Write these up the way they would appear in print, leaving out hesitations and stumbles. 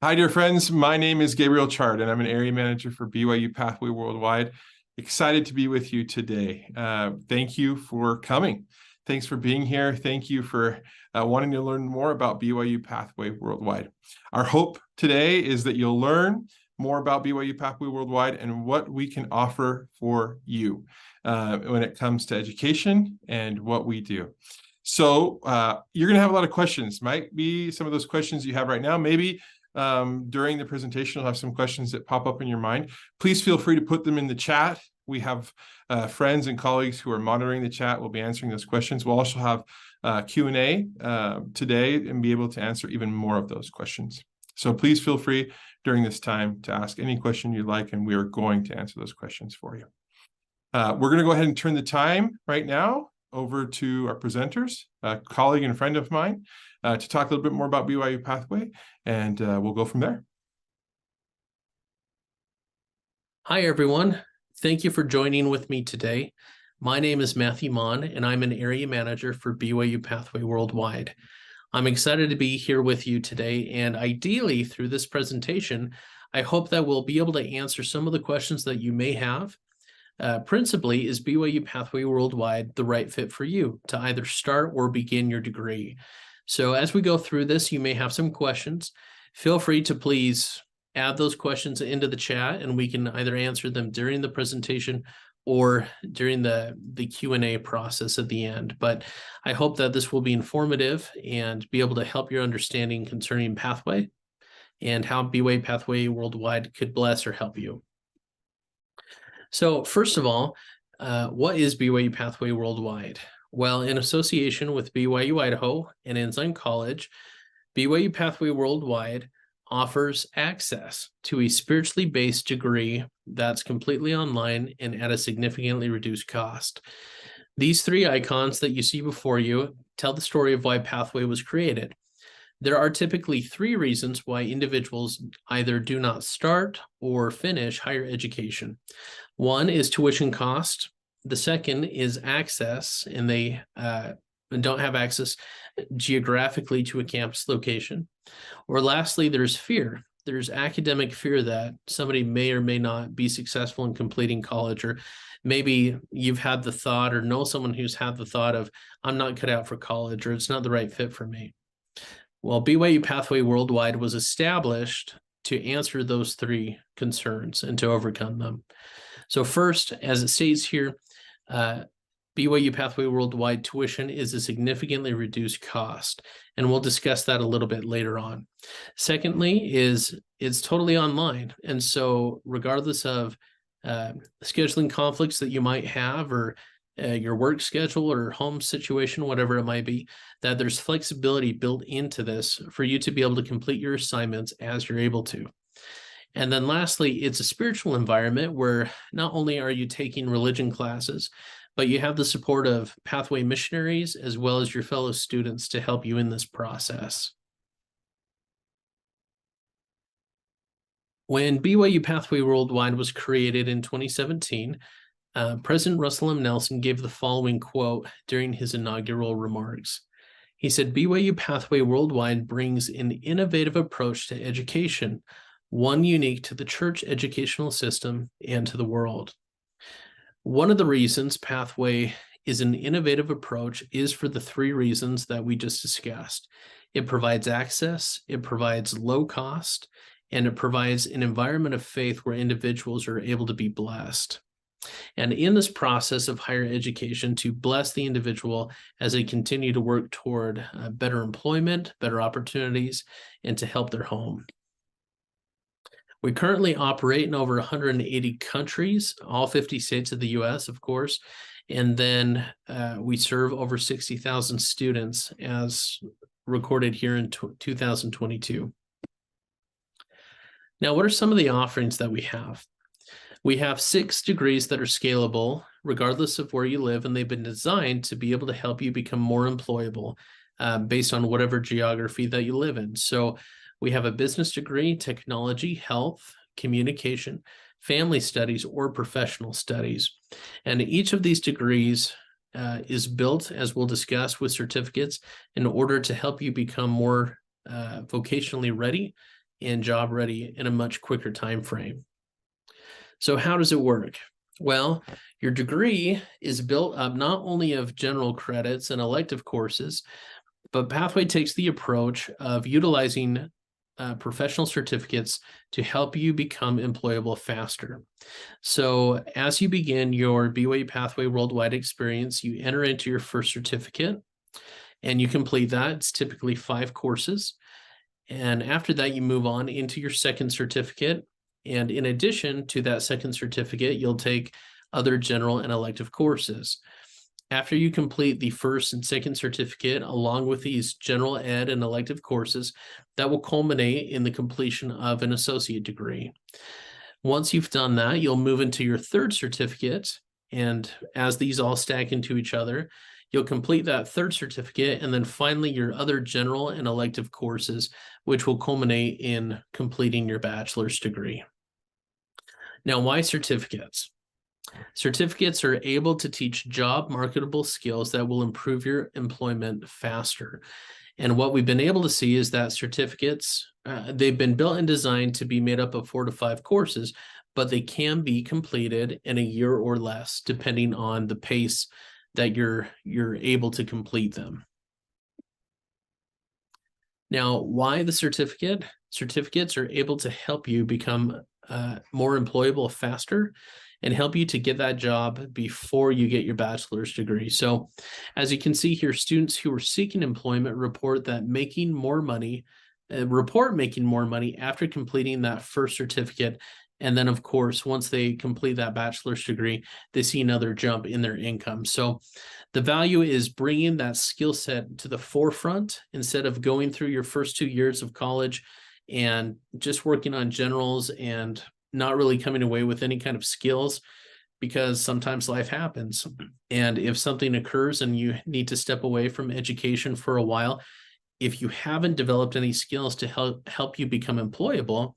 Hi, dear friends. My name is Gabriel Chard, and I'm an area manager for BYU-Pathway Worldwide. Excited to be with you today. Thank you for coming. Thanks for being here. Thank you for wanting to learn more about BYU-Pathway Worldwide. Our hope today is that you'll learn more about BYU-Pathway Worldwide and what we can offer for you when it comes to education and what we do. So you're going to have a lot of questions. Might be some of those questions you have right now. Maybe during the presentation, you'll have some questions that pop up in your mind. Please feel free to put them in the chat. We have friends and colleagues who are monitoring the chat. We'll be answering those questions. We'll also have Q&A today and be able to answer even more of those questions. So please feel free during this time to ask any question you'd like, and we are going to answer those questions for you. We're going to go ahead and turn the time right now over to our presenters, a colleague and friend of mine, to talk a little bit more about BYU Pathway, and we'll go from there. Hi, everyone. Thank you for joining with me today. My name is Matthew Mon, and I'm an area manager for BYU Pathway Worldwide. I'm excited to be here with you today, and ideally, through this presentation, I hope that we'll be able to answer some of the questions that you may have. Principally, is BYU Pathway Worldwide the right fit for you to either start or begin your degree? So as we go through this, you may have some questions. Feel free to please add those questions into the chat, and we can either answer them during the presentation or during the Q&A process at the end. But I hope that this will be informative and be able to help your understanding concerning Pathway and how BYU Pathway Worldwide could bless or help you. So first of all, what is BYU Pathway Worldwide? Well, in association with BYU Idaho and Ensign College, BYU Pathway Worldwide offers access to a spiritually based degree that's completely online and at a significantly reduced cost. These three icons that you see before you tell the story of why Pathway was created. There are typically three reasons why individuals either do not start or finish higher education. One is tuition cost. The second is access, and they don't have access geographically to a campus location. Or lastly, there's fear. There's academic fear that somebody may or may not be successful in completing college, or maybe you've had the thought or know someone who's had the thought of, I'm not cut out for college, or it's not the right fit for me. Well, BYU Pathway Worldwide was established to answer those three concerns and to overcome them. So first, as it states here, BYU Pathway Worldwide tuition is a significantly reduced cost, and we'll discuss that a little bit later on. Secondly, it's totally online, and so regardless of scheduling conflicts that you might have, or your work schedule or home situation, whatever it might be, that there's flexibility built into this for you to be able to complete your assignments as you're able to. And then lastly, it's a spiritual environment where not only are you taking religion classes, but you have the support of Pathway missionaries as well as your fellow students to help you in this process. When BYU Pathway Worldwide was created in 2017, President Russell M. Nelson gave the following quote during his inaugural remarks. He said, BYU Pathway Worldwide brings an innovative approach to education, one unique to the church educational system and to the world. One of the reasons Pathway is an innovative approach is for the three reasons that we just discussed. It provides access, it provides low cost, and it provides an environment of faith where individuals are able to be blessed. And in this process of higher education, to bless the individual as they continue to work toward better employment, better opportunities, and to help their home. We currently operate in over 180 countries, all 50 states of the U.S., of course, and then we serve over 60,000 students as recorded here in 2022. Now, what are some of the offerings that we have? We have 6 degrees that are scalable, regardless of where you live, and they've been designed to be able to help you become more employable based on whatever geography that you live in. So we have a business degree, technology, health, communication, family studies, or professional studies. And each of these degrees is built, as we'll discuss, with certificates in order to help you become more vocationally ready and job ready in a much quicker time frame. So how does it work? Well, your degree is built up not only of general credits and elective courses, but Pathway takes the approach of utilizing professional certificates to help you become employable faster. So as you begin your BYU Pathway Worldwide experience, you enter into your first certificate and you complete that. It's typically 5 courses. And after that, you move on into your second certificate. And in addition to that second certificate, you'll take other general and elective courses. After you complete the first and second certificate, along with these general ed and elective courses, that will culminate in the completion of an associate degree. Once you've done that, you'll move into your third certificate. And as these all stack into each other, you'll complete that third certificate, and then finally your other general and elective courses, which will culminate in completing your bachelor's degree. Now, why certificates? Certificates are able to teach job marketable skills that will improve your employment faster. And what we've been able to see is that certificates, they've been built and designed to be made up of 4 to 5 courses, but they can be completed in a year or less, depending on the pace that you're able to complete them. Now, why the certificate? Certificates are able to help you become more employable faster and help you to get that job before you get your bachelor's degree. So as you can see here, students who are seeking employment report making more money after completing that first certificate. And then, of course, once they complete that bachelor's degree, they see another jump in their income. So the value is bringing that skill set to the forefront instead of going through your first 2 years of college and just working on generals and not really coming away with any kind of skills, because sometimes life happens. And if something occurs and you need to step away from education for a while, if you haven't developed any skills to help you become employable,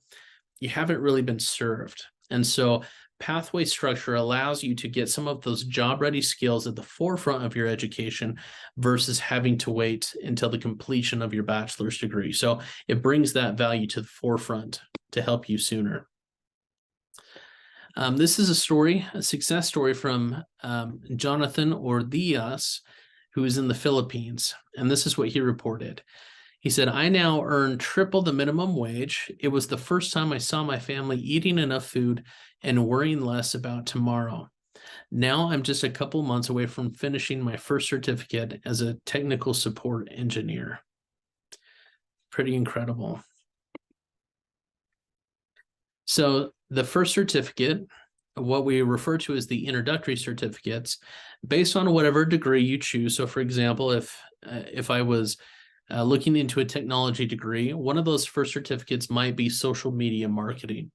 you haven't really been served. And so pathway structure allows you to get some of those job-ready skills at the forefront of your education versus having to wait until the completion of your bachelor's degree. So it brings that value to the forefront to help you sooner. This is a success story from Jonathan Ordias, who is in the Philippines. And this is what he reported. He said, "I now earn triple the minimum wage. It was the first time I saw my family eating enough food and worrying less about tomorrow. Now I'm just a couple months away from finishing my first certificate as a technical support engineer." Pretty incredible. So the first certificate, what we refer to as the introductory certificates, based on whatever degree you choose. So for example, if I was looking into a technology degree, one of those first certificates might be social media marketing.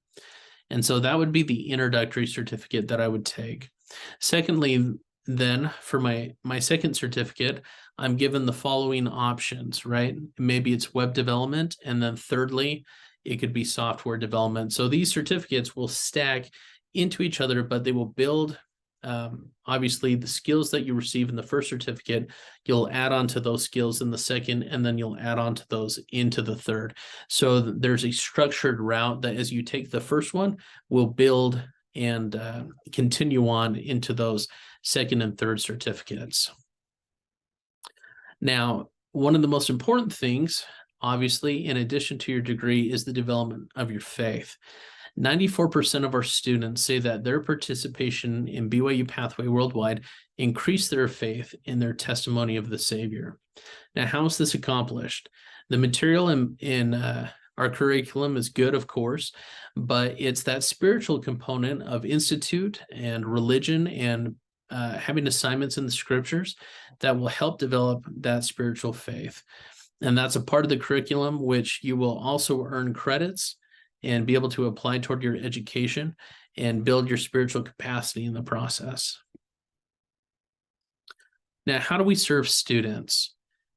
And so that would be the introductory certificate that I would take. Secondly, then for my second certificate, I'm given the following options, right? Maybe it's web development. And then thirdly, it could be software development. So these certificates will stack into each other, but they will build, obviously, the skills that you receive in the first certificate, you'll add on to those skills in the second, and then you'll add on to those into the third. So there's a structured route that as you take the first one, will build and continue on into those second and third certificates. Now, one of the most important things, obviously, in addition to your degree, is the development of your faith. 94% of our students say that their participation in BYU Pathway Worldwide increased their faith in their testimony of the Savior. Now, how is this accomplished? The material in our curriculum is good, of course, but it's that spiritual component of institute and religion and having assignments in the scriptures that will help develop that spiritual faith. And that's a part of the curriculum which you will also earn credits and be able to apply toward your education and build your spiritual capacity in the process. Now, how do we serve students?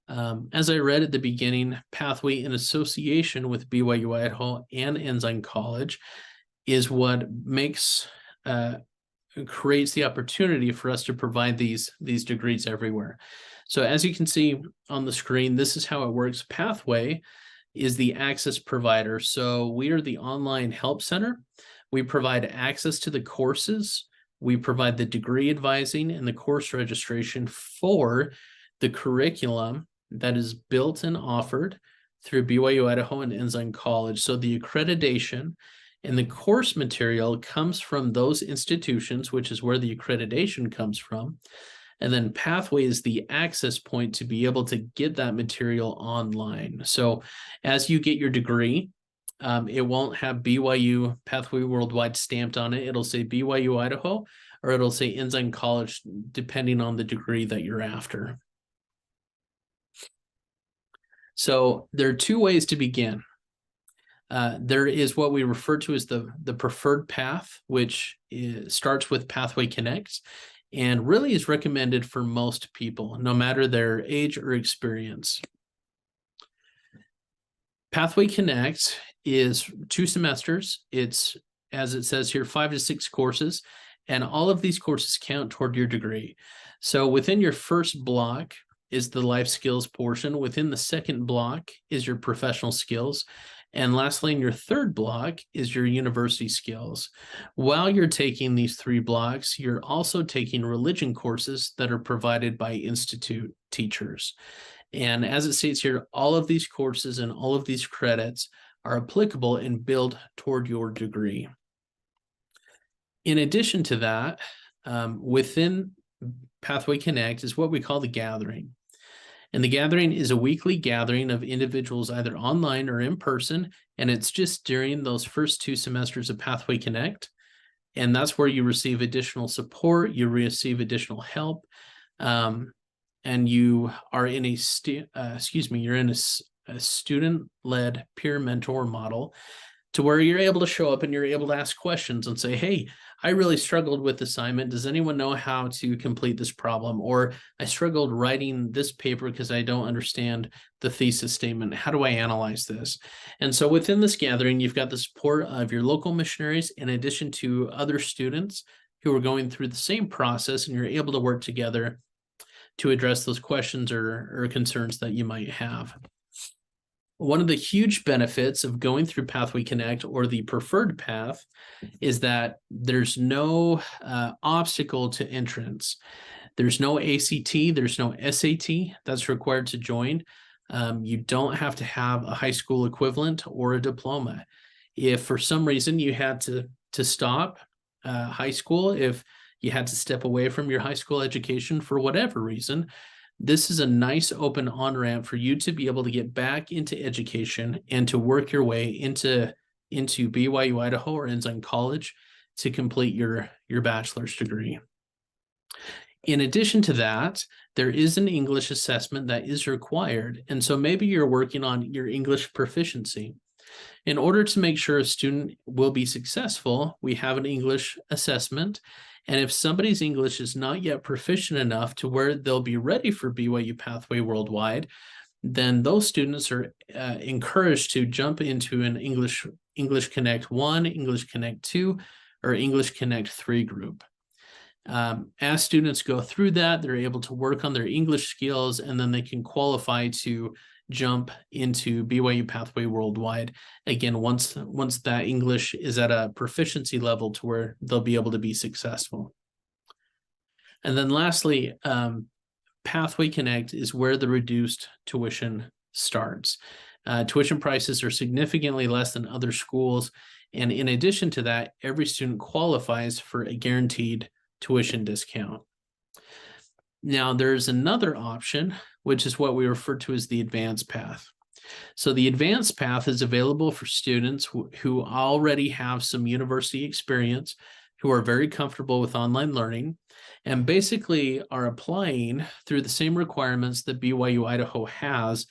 As I read at the beginning, Pathway, in association with BYU Idaho and Ensign College, is what creates the opportunity for us to provide these degrees everywhere. So as you can see on the screen, this is how it works. Pathway is the access provider. So we are the online help center. We provide access to the courses. We provide the degree advising and the course registration for the curriculum that is built and offered through BYU Idaho and Ensign College. So the accreditation and the course material comes from those institutions, which is where the accreditation comes from. And then Pathway is the access point to be able to get that material online. So as you get your degree, it won't have BYU Pathway Worldwide stamped on it. It'll say BYU Idaho, or it'll say Ensign College, depending on the degree that you're after. So there are two ways to begin. There is what we refer to as the preferred path, which starts with Pathway Connect and really is recommended for most people, no matter their age or experience. Pathway Connect is 2 semesters. It's, as it says here, 5 to 6 courses, and all of these courses count toward your degree. So within your first block is the life skills portion. Within the second block is your professional skills. And lastly, in your third block is your university skills. While you're taking these 3 blocks, you're also taking religion courses that are provided by institute teachers. And as it states here, all of these courses and all of these credits are applicable and build toward your degree. In addition to that, within Pathway Connect is what we call the gathering. And the gathering is a weekly gathering of individuals either online or in person, and it's just during those first 2 semesters of Pathway Connect. And that's where you receive additional support, you receive additional help, and you are in a student-led peer mentor model, to where you're able to show up and you're able to ask questions and say, hey, I really struggled with this assignment. Does anyone know how to complete this problem? Or I struggled writing this paper because I don't understand the thesis statement. How do I analyze this? And so within this gathering, you've got the support of your local missionaries in addition to other students who are going through the same process, and you're able to work together to address those questions or concerns that you might have. One of the huge benefits of going through Pathway Connect, or the preferred path, is that there's no obstacle to entrance. There's no ACT, there's no SAT that's required to join. You don't have to have a high school equivalent or a diploma. If for some reason you had to stop high school, if you had to step away from your high school education for whatever reason, this is a nice open on-ramp for you to be able to get back into education and to work your way into BYU Idaho or Ensign College to complete your bachelor's degree. In addition to that, there is an English assessment that is required. And so maybe you're working on your English proficiency. In order to make sure a student will be successful, we have an English assessment. And if somebody's English is not yet proficient enough to where they'll be ready for BYU Pathway Worldwide, then those students are encouraged to jump into an English Connect 1, English Connect 2, or English Connect 3 group. As students go through that, they're able to work on their English skills, and then they can qualify to jump into BYU Pathway Worldwide. Again, once that English is at a proficiency level to where they'll be able to be successful. And then lastly, Pathway Connect is where the reduced tuition starts. Tuition prices are significantly less than other schools. And in addition to that, every student qualifies for a guaranteed tuition discount. Now, there's another option, which is what we refer to as the advanced path. So the advanced path is available for students who already have some university experience, who are very comfortable with online learning, and basically are applying through the same requirements that BYU Idaho has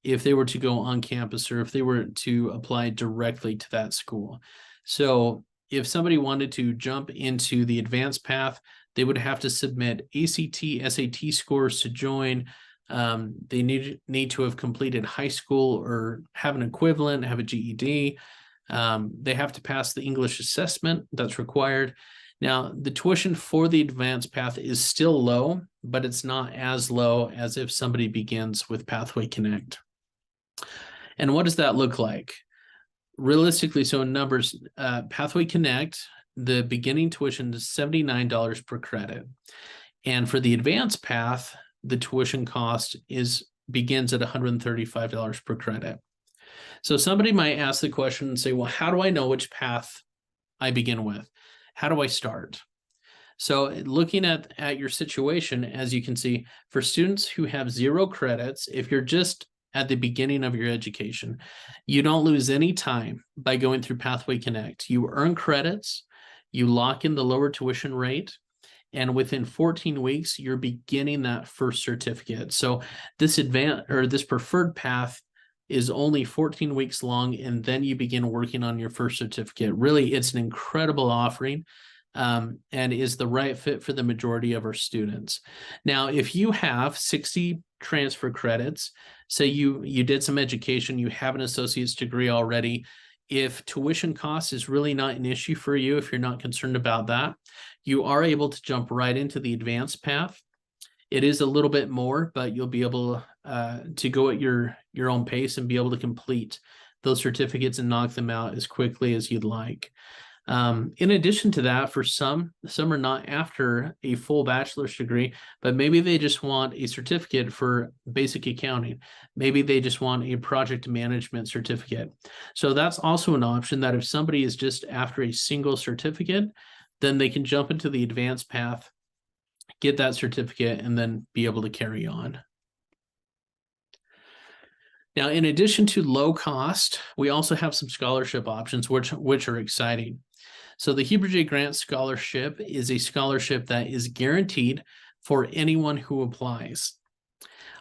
if they were to go on campus or if they were to apply directly to that school. So if somebody wanted to jump into the advanced path, they would have to submit ACT, SAT scores to join. They need to have completed high school or have an equivalent, have a GED. They have to pass the English assessment that's required. Now, the tuition for the advanced path is still low, but it's not as low as if somebody begins with Pathway Connect. And what does that look like? Realistically, so in numbers, Pathway Connect, the beginning tuition is $79 per credit. And for the advanced path, the tuition cost begins at $135 per credit. So somebody might ask the question and say, well, how do I know which path I begin with? How do I start? So looking at your situation, as you can see, for students who have 0 credits, if you're just at the beginning of your education, you don't lose any time by going through Pathway Connect. You earn credits, you lock in the lower tuition rate, and within 14 weeks, you're beginning that first certificate. So this preferred path is only 14 weeks long, and then you begin working on your first certificate. Really, it's an incredible offering. And is the right fit for the majority of our students. Now, if you have 60 transfer credits, say you did some education, you have an associate's degree already, if tuition cost is really not an issue for you, if you're not concerned about that, you are able to jump right into the advanced path. It is a little bit more, but you'll be able to go at your own pace and be able to complete those certificates and knock them out as quickly as you'd like. In addition to that, for some are not after a full bachelor's degree, but maybe they just want a certificate for basic accounting. Maybe they just want a project management certificate. So that's also an option, that if somebody is just after a single certificate, then they can jump into the advanced path, get that certificate, and then be able to carry on. Now, in addition to low cost, we also have some scholarship options, which are exciting. So the Heber J. Grant Scholarship is a scholarship that is guaranteed for anyone who applies.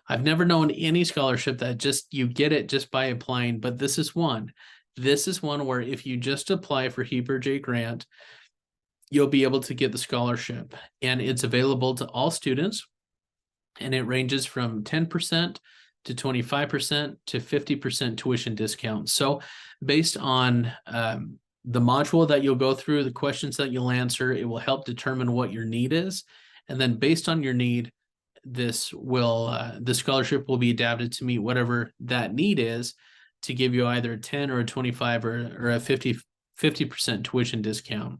I've never known any scholarship that you get it just by applying, but this is one. This is one where if you just apply for Heber J. Grant, you'll be able to get the scholarship. And it's available to all students, and it ranges from 10% to 25% to 50% tuition discount. So based on the module that you'll go through, the questions that you'll answer, it will help determine what your need is. And then based on your need, the scholarship will be adapted to meet whatever that need is, to give you either a 10 or a 25 or a 50% tuition discount.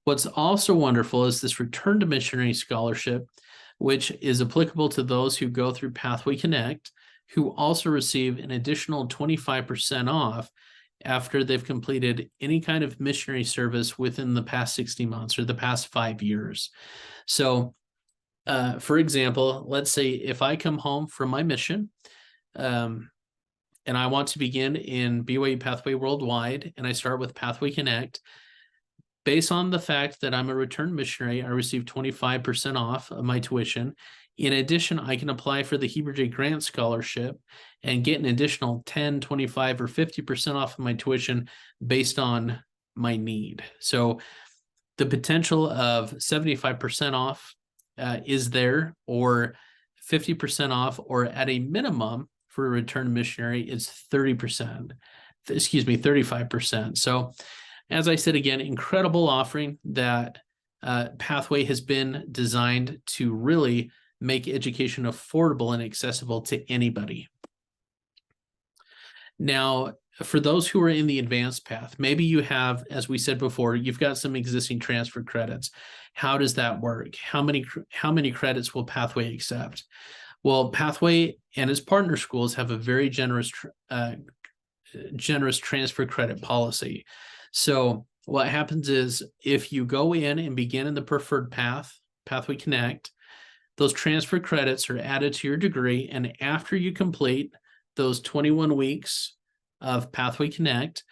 What's also wonderful is this Return to Missionary Scholarship, which is applicable to those who go through Pathway Connect, who also receive an additional 25% off after they've completed any kind of missionary service within the past 60 months or the past 5 years. So, for example, let's say if I come home from my mission and I want to begin in BYU-Pathway Worldwide, and I start with Pathway Connect, based on the fact that I'm a returned missionary, I receive 25% off of my tuition. In addition, I can apply for the Heber J. Grant Scholarship and get an additional 10, 25, or 50% off of my tuition based on my need. So the potential of 75% off is there, or 50% off, or at a minimum for a returned missionary, it's 35%. So as I said, again, incredible offering that Pathway has been designed to really make education affordable and accessible to anybody. Now, for those who are in the advanced path, maybe you have, as we said before, you've got some existing transfer credits. How does that work? How many credits will Pathway accept? Well, Pathway and its partner schools have a very generous transfer credit policy. So what happens is, if you go in and begin in the preferred path, Pathway Connect, those transfer credits are added to your degree, and after you complete those 21 weeks of Pathway Connect,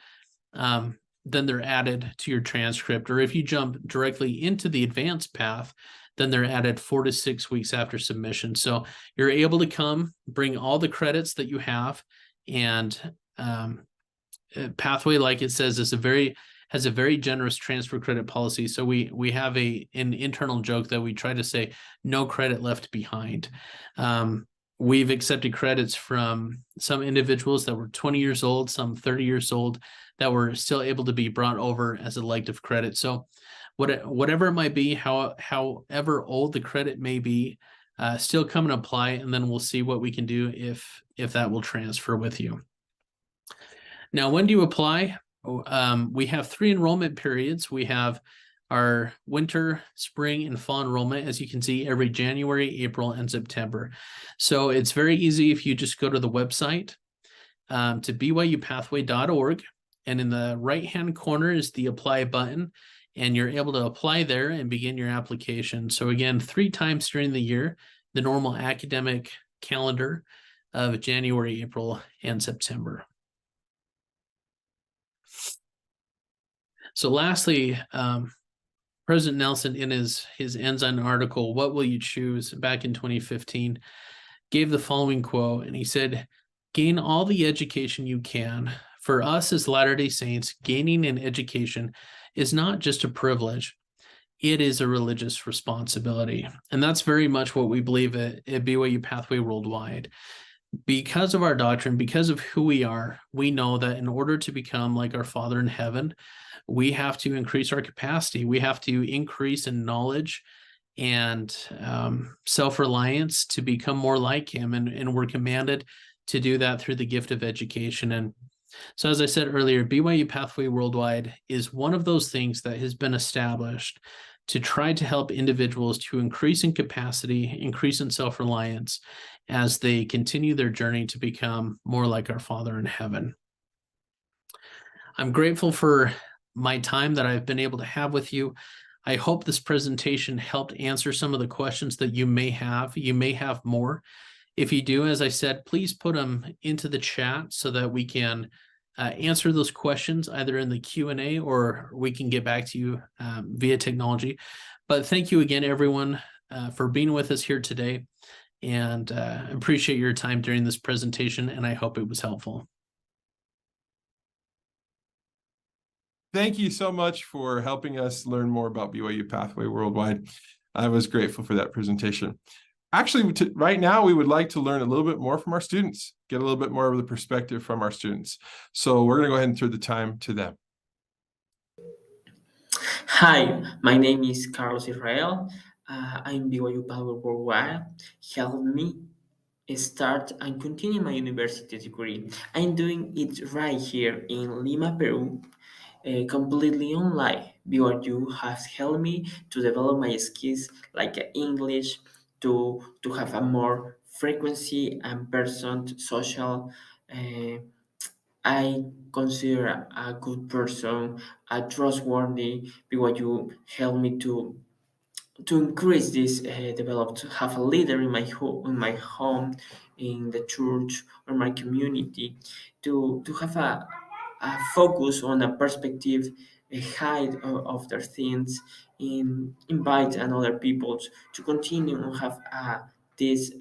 then they're added to your transcript. Or if you jump directly into the advanced path, then they're added 4 to 6 weeks after submission. So you're able to come, bring all the credits that you have, and Pathway, like it says, has a very generous transfer credit policy. So we have an internal joke that we try to say, no credit left behind. We've accepted credits from some individuals that were 20 years old, some 30 years old, that were still able to be brought over as elective credit. So whatever it might be, however old the credit may be, still come and apply, and then we'll see what we can do if that will transfer with you. Now, when do you apply? We have 3 enrollment periods. We have our winter, spring, and fall enrollment, as you can see, every January, April, and September. So it's very easy if you just go to the website to BYUPathway.org, and in the right-hand corner is the apply button, and you're able to apply there and begin your application. So again, 3 times during the year, the normal academic calendar of January, April, and September. So lastly, President Nelson, in his Ensign article, "What Will You Choose?" back in 2015, gave the following quote, and he said, "Gain all the education you can. For us as Latter-day Saints, gaining an education is not just a privilege, it is a religious responsibility." And that's very much what we believe at BYU Pathway Worldwide. Because of our doctrine, because of who we are, we know that in order to become like our Father in heaven, we have to increase our capacity. We have to increase in knowledge and self-reliance to become more like him. And we're commanded to do that through the gift of education. And so, as I said earlier, BYU Pathway Worldwide is one of those things that has been established to try to help individuals to increase in capacity, increase in self-reliance as they continue their journey to become more like our Father in heaven. I'm grateful for my time that I've been able to have with you. I hope this presentation helped answer some of the questions that you may have. You may have more. If you do, as I said, please put them into the chat so that we can answer those questions either in the Q&A or we can get back to you via technology. But thank you again, everyone, for being with us here today, and appreciate your time during this presentation, and I hope it was helpful. Thank you so much for helping us learn more about BYU Pathway Worldwide. I was grateful for that presentation. Actually, right now, we would like to learn a little bit more from our students, get a little bit more of the perspective from our students. So we're going to go ahead and throw the time to them. Hi, my name is Carlos Israel. I'm BYU Pathway Worldwide. Help me start and continue my university degree. I'm doing it right here in Lima, Peru, completely online. BYU has helped me to develop my skills like English, to have a more frequency and person social. I consider a good person, a trustworthy, BYU helped me to increase this develop to have a leader in my home, in the church or my community, to have a focus on a perspective, a height of their things, in invite another people to continue and have this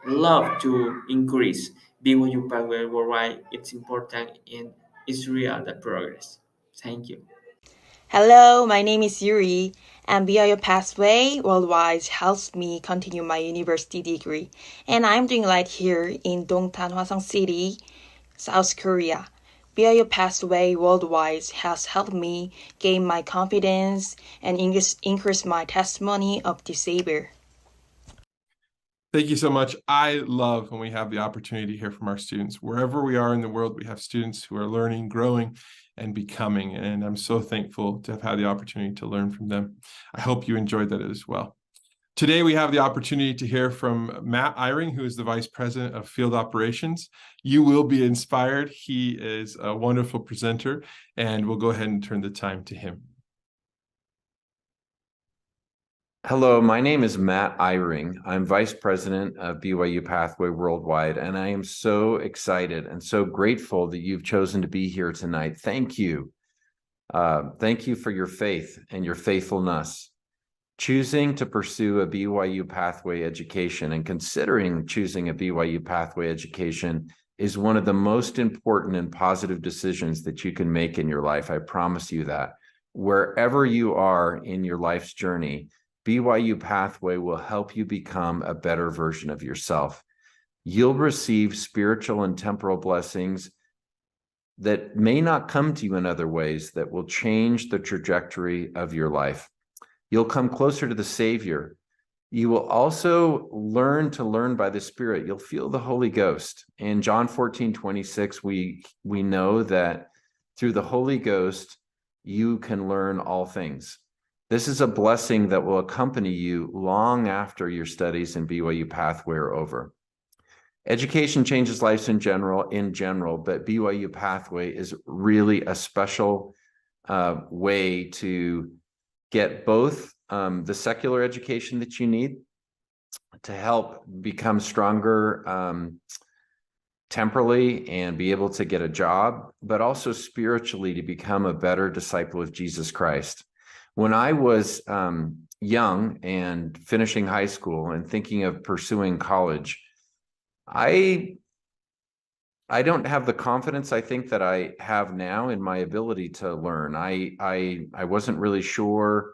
love to increase. BYU Pathway Worldwide, it's important and it's real the progress. Thank you. Hello, my name is Yuri, and BYU Pathway Worldwide helps me continue my university degree, and I'm doing right here in Dongtan, Hwasong City, South Korea. BYU Pathway Worldwide has helped me gain my confidence and increase my testimony of the Savior. Thank you so much. I love when we have the opportunity to hear from our students. Wherever we are in the world, we have students who are learning, growing, and becoming. And I'm so thankful to have had the opportunity to learn from them. I hope you enjoyed that as well. Today, we have the opportunity to hear from Matt Eyring, who is the Vice President of Field Operations. You will be inspired. He is a wonderful presenter, and we'll go ahead and turn the time to him. Hello, my name is Matt Eyring. I'm Vice President of BYU Pathway Worldwide, and I am so excited and so grateful that you've chosen to be here tonight. Thank you. Thank you for your faith and your faithfulness. Choosing to pursue a BYU Pathway education and considering choosing a BYU Pathway education is one of the most important and positive decisions that you can make in your life. I promise you that. Wherever you are in your life's journey, BYU Pathway will help you become a better version of yourself. You'll receive spiritual and temporal blessings that may not come to you in other ways that will change the trajectory of your life. You'll come closer to the Savior. You will also learn to learn by the Spirit. You'll feel the Holy Ghost. In John 14:26, we know that through the Holy Ghost, you can learn all things. This is a blessing that will accompany you long after your studies in BYU Pathway are over. Education changes lives in general, but BYU Pathway is really a special way to get both the secular education that you need to help become stronger temporally and be able to get a job, but also spiritually to become a better disciple of Jesus Christ. When I was young and finishing high school and thinking of pursuing college, I don't have the confidence I think that I have now in my ability to learn. I wasn't really sure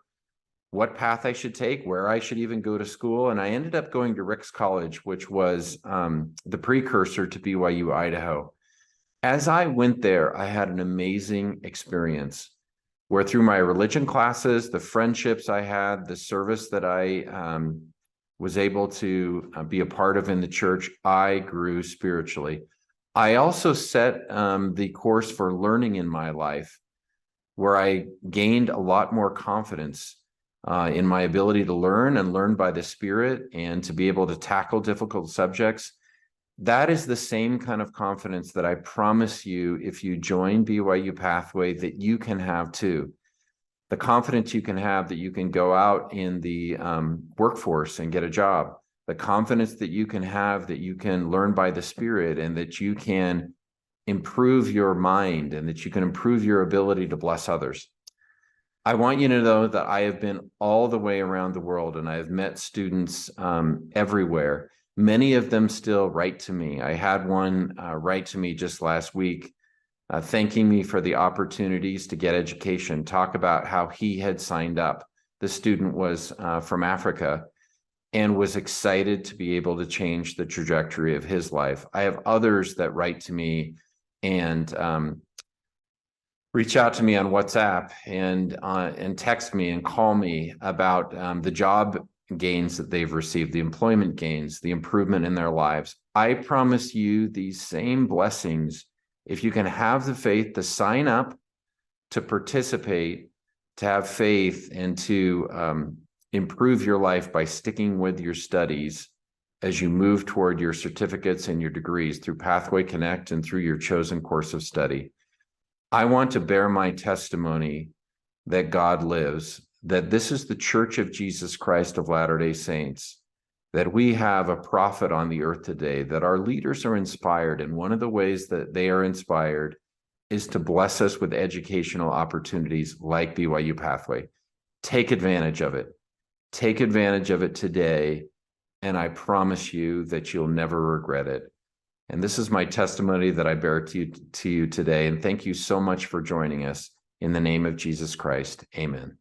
what path I should take, where I should even go to school. And I ended up going to Ricks College, which was the precursor to BYU, Idaho. As I went there, I had an amazing experience where through my religion classes, the friendships I had, the service that I was able to be a part of in the church, I grew spiritually. I also set the course for learning in my life, where I gained a lot more confidence in my ability to learn and learn by the Spirit and to be able to tackle difficult subjects. That is the same kind of confidence that I promise you, if you join BYU Pathway, that you can have too. The confidence you can have that you can go out in the workforce and get a job. The confidence that you can have that you can learn by the Spirit and that you can improve your mind and that you can improve your ability to bless others. I want you to know that I have been all the way around the world and I have met students everywhere. Many of them still write to me. I had one write to me just last week, thanking me for the opportunities to get education, talk about how he had signed up. The student was from Africa and was excited to be able to change the trajectory of his life. I have others that write to me and reach out to me on WhatsApp and text me and call me about the job gains that they've received, the employment gains, the improvement in their lives. I promise you these same blessings if you can have the faith to sign up, to participate, to have faith, and to improve your life by sticking with your studies as you move toward your certificates and your degrees through Pathway Connect and through your chosen course of study. I want to bear my testimony that God lives, that this is the Church of Jesus Christ of Latter-day Saints, that we have a prophet on the earth today, that our leaders are inspired. And one of the ways that they are inspired is to bless us with educational opportunities like BYU Pathway. Take advantage of it. Take advantage of it today. And I promise you that you'll never regret it. And this is my testimony that I bear to you today. And thank you so much for joining us. In the name of Jesus Christ, amen.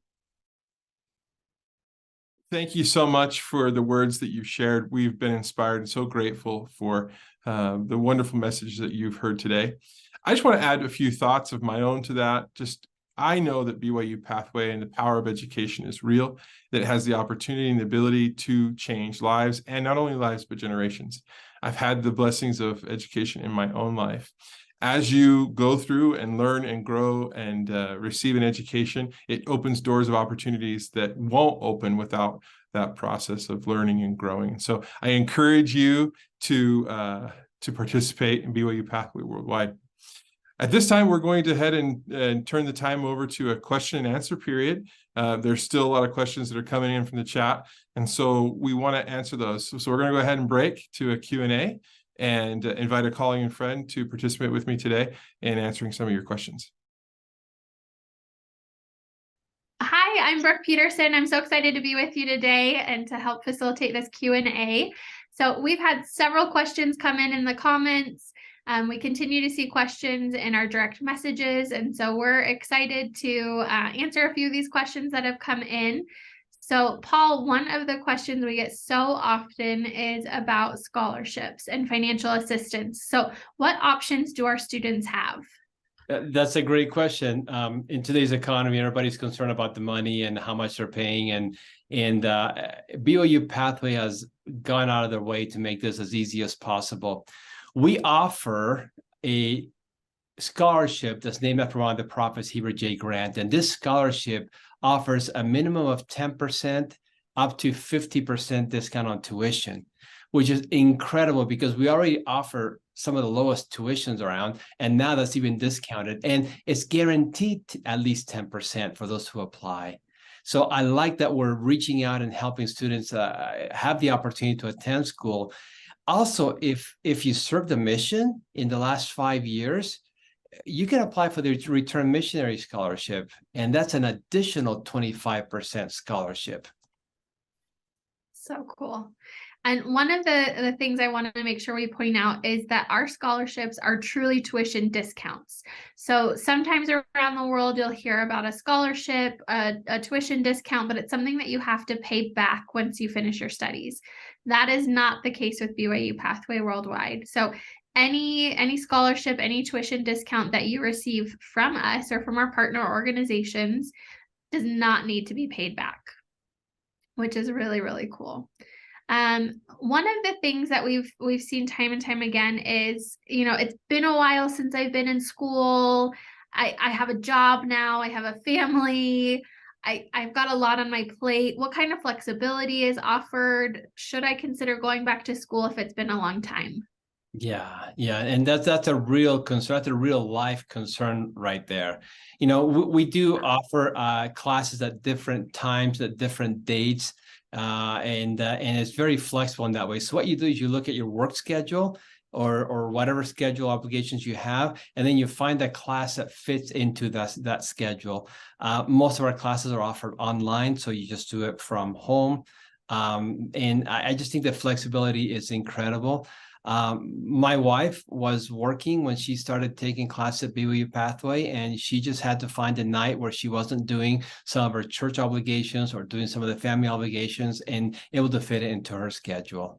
Thank you so much for the words that you've shared. We've been inspired and so grateful for the wonderful message that you've heard today. I just want to add a few thoughts of my own to that. I know that BYU Pathway and the power of education is real, that it has the opportunity and the ability to change lives, and not only lives, but generations. I've had the blessings of education in my own life. As you go through and learn and grow and receive an education, it opens doors of opportunities that won't open without that process of learning and growing. So I encourage you to participate in BYU Pathway Worldwide. At this time, we're going to head and turn the time over to a question and answer period. There's still a lot of questions that are coming in from the chat, and so we want to answer those. So we're going to go ahead and break to a Q&A and invite a colleague and friend to participate with me today in answering some of your questions. Hi, I'm Brooke Peterson. I'm so excited to be with you today and to help facilitate this Q&A. So we've had several questions come in the comments. We continue to see questions in our direct messages, and so we're excited to answer a few of these questions that have come in. So Paul, one of the questions we get so often is about scholarships and financial assistance. So what options do our students have? That's a great question. In today's economy, everybody's concerned about the money and how much they're paying, and BYU Pathway has gone out of their way to make this as easy as possible. We offer a scholarship that's named after one of the prophets, Heber J. Grant, and this scholarship offers a minimum of 10% up to 50% discount on tuition, which is incredible because we already offer some of the lowest tuitions around, and now that's even discounted, and it's guaranteed at least 10% for those who apply. So I like that we're reaching out and helping students have the opportunity to attend school. Also, if you served the mission in the last 5 years, you can apply for the Return Missionary Scholarship, and that's an additional 25% scholarship. So cool. And one of the things I want to make sure we point out is that our scholarships are truly tuition discounts. So sometimes around the world, you'll hear about a scholarship, a tuition discount, but it's something that you have to pay back once you finish your studies. That is not the case with BYU Pathway Worldwide. So any scholarship, any tuition discount that you receive from us or from our partner organizations does not need to be paid back, which is really, really cool. One of the things that we've seen time and time again is, it's been a while since I've been in school. I have a job now. I have a family. I've got a lot on my plate. What kind of flexibility is offered? Should I consider going back to school if it's been a long time? Yeah, and that's a real concern. That's a real life concern right there. We do offer classes at different times, at different dates, and it's very flexible in that way. So what you do is you look at your work schedule or whatever schedule obligations you have, and then you find a class that fits into that schedule. Most of our classes are offered online, so you just do it from home. And I just think the flexibility is incredible. My wife was working when she started taking classes at BYU Pathway, and she just had to find a night where she wasn't doing some of her church obligations or doing some of the family obligations and able to fit it into her schedule.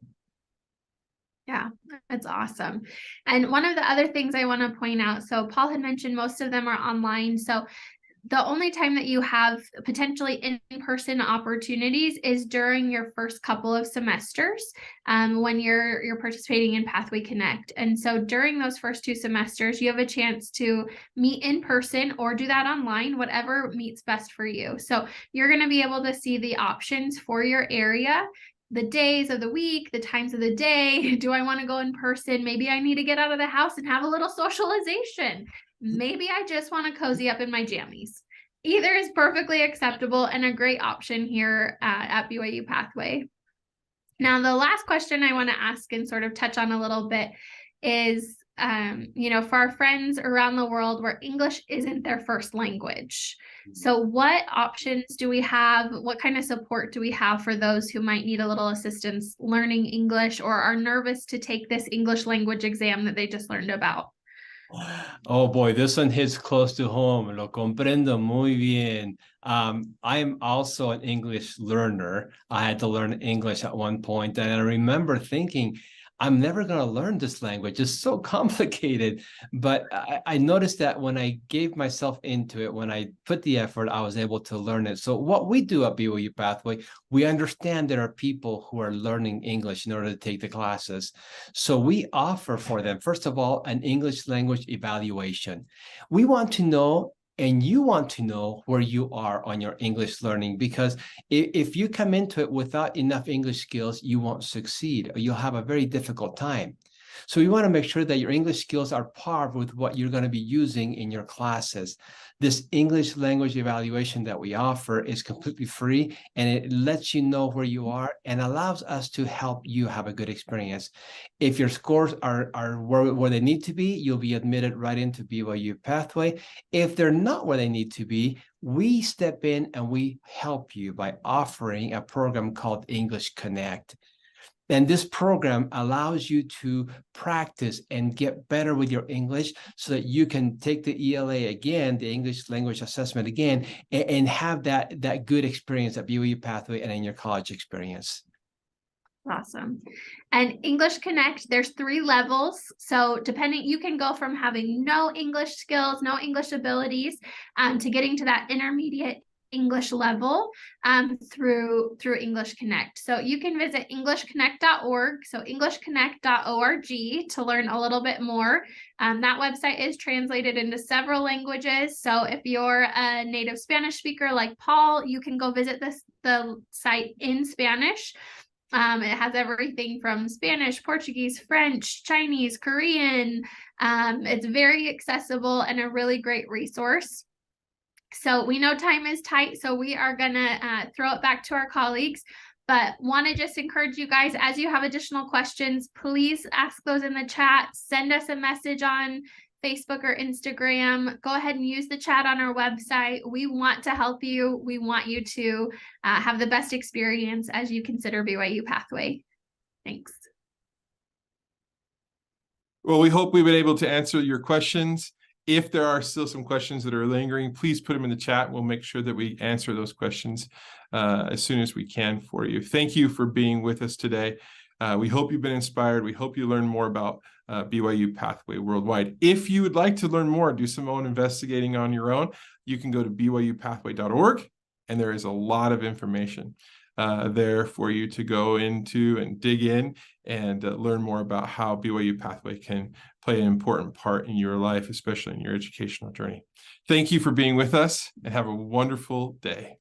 Yeah, that's awesome. And one of the other things I want to point out, so Paul had mentioned most of them are online. So the only time that you have potentially in-person opportunities is during your first couple of semesters, when you're participating in Pathway Connect. And so during those first 2 semesters, you have a chance to meet in person or do that online, whatever meets best for you. So you're going to be able to see the options for your area, the days of the week, the times of the day. Do I want to go in person? Maybe I need to get out of the house and have a little socialization. Maybe I just want to cozy up in my jammies. Either is perfectly acceptable and a great option here at BYU Pathway. Now, the last question I want to ask and sort of touch on a little bit is, for our friends around the world where English isn't their first language. So what options do we have? What kind of support do we have for those who might need a little assistance learning English or are nervous to take this English language exam that they just learned about? Oh boy, this one hits close to home. Lo comprendo muy bien. I'm also an English learner. I had to learn English at one point, and I remember thinking, I'm never going to learn this language. It's so complicated. But I noticed that when I gave myself into it, when I put the effort, I was able to learn it. So what we do at BYU Pathway, we understand there are people who are learning English in order to take the classes. So we offer for them, first of all, an English language evaluation. We want to know, and you want to know, where you are on your English learning, because if you come into it without enough English skills, you won't succeed, or you'll have a very difficult time. So we want to make sure that your English skills are par with what you're going to be using in your classes. This English language evaluation that we offer is completely free, and it lets you know where you are and allows us to help you have a good experience. If your scores are where they need to be, you'll be admitted right into BYU Pathway. If they're not where they need to be, we step in and we help you by offering a program called English Connect. And this program allows you to practice and get better with your English so that you can take the ELA again, the English language assessment again, and have that good experience at BYU Pathway and in your college experience. Awesome. And English Connect, there's 3 levels. So depending, you can go from having no English skills, no English abilities, to getting to that intermediate English level through English Connect. So you can visit englishconnect.org, so englishconnect.org to learn a little bit more. That website is translated into several languages. So if you're a native Spanish speaker like Paul, you can go visit the site in Spanish. It has everything from Spanish, Portuguese, French, Chinese, Korean. It's very accessible and a really great resource. So we know time is tight, so we are going to throw it back to our colleagues, but want to just encourage you guys, as you have additional questions, please ask those in the chat. Send us a message on Facebook or Instagram. Go ahead and use the chat on our website. We want to help you. We want you to have the best experience as you consider BYU Pathway. Thanks. Well, we hope we've been able to answer your questions. If there are still some questions that are lingering, please put them in the chat. We'll make sure that we answer those questions as soon as we can for you. Thank you for being with us today. We hope you've been inspired. We hope you learn more about BYU Pathway Worldwide. If you would like to learn more, do some own investigating on your own, you can go to BYUPathway.org, and there is a lot of information there for you to go into and dig in and learn more about how BYU Pathway can play an important part in your life, especially in your educational journey. Thank you for being with us, and have a wonderful day.